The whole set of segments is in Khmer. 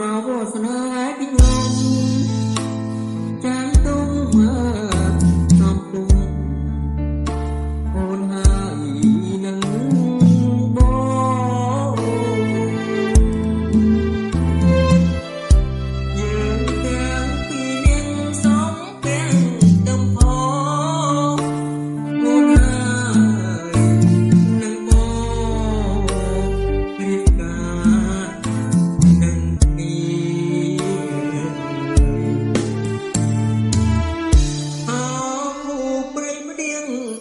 ប្រវោសនាពីខ្ញុំចាយទុំសំពុំអូនហើយនឹងបងយើងទាំងពីរនាងសំទាំងទំផអូនហើយនឹងបងរៀបការនឹង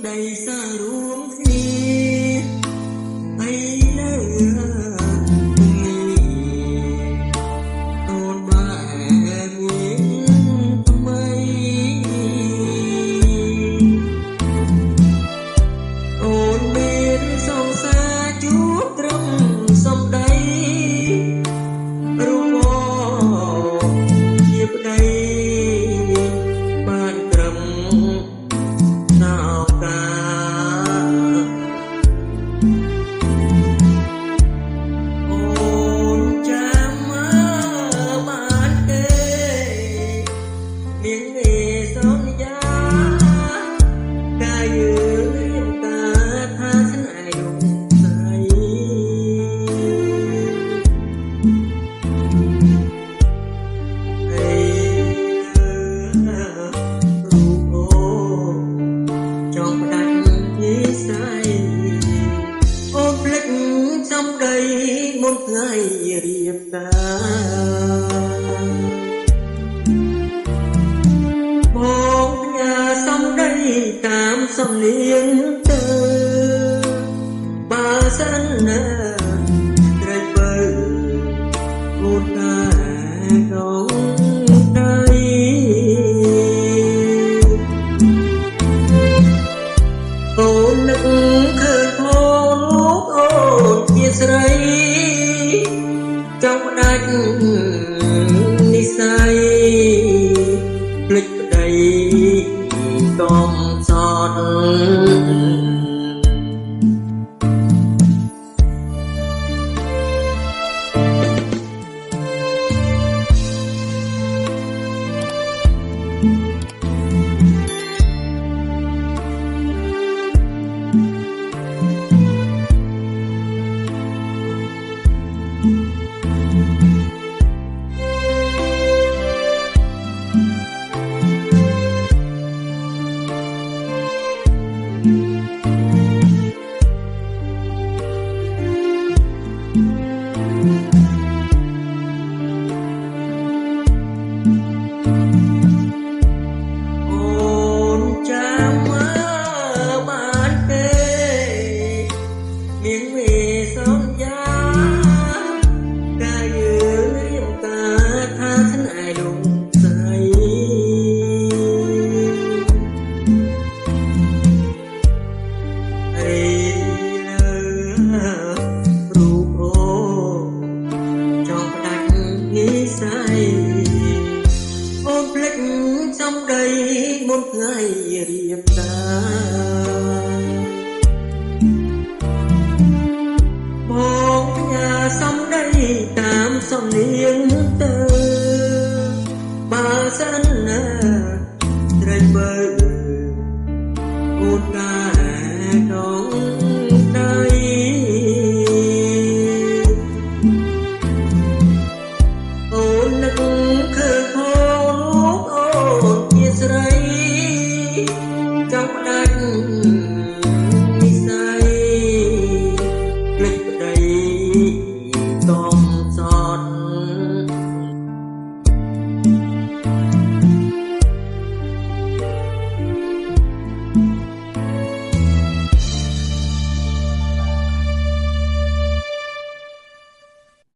ដីសារួមគ្នាហើយនៅអូនបែបមានថ្មីអូនមានសង្សារជួបត្រឹមសំដីរូបជាប្តីបានត្រឹមណាមុនថ្ងៃរៀបការបងផ្ញើសំដីតាមសំនៀងទៅបើសិនណាត្រូវបើអូនតែក្នុងដៃអូននឹកឃើញផងលោកអូនជាស្រីចង់ផ្ដាច់និស័យភ្លេចប្តីកំសត់អូនភ្លេចសំដីមុនថ្ងៃរៀបការបងផ្ញើសំដីតាមសំនៀងទៅបើសិនណាត្រូវបើអូនតែក្នុង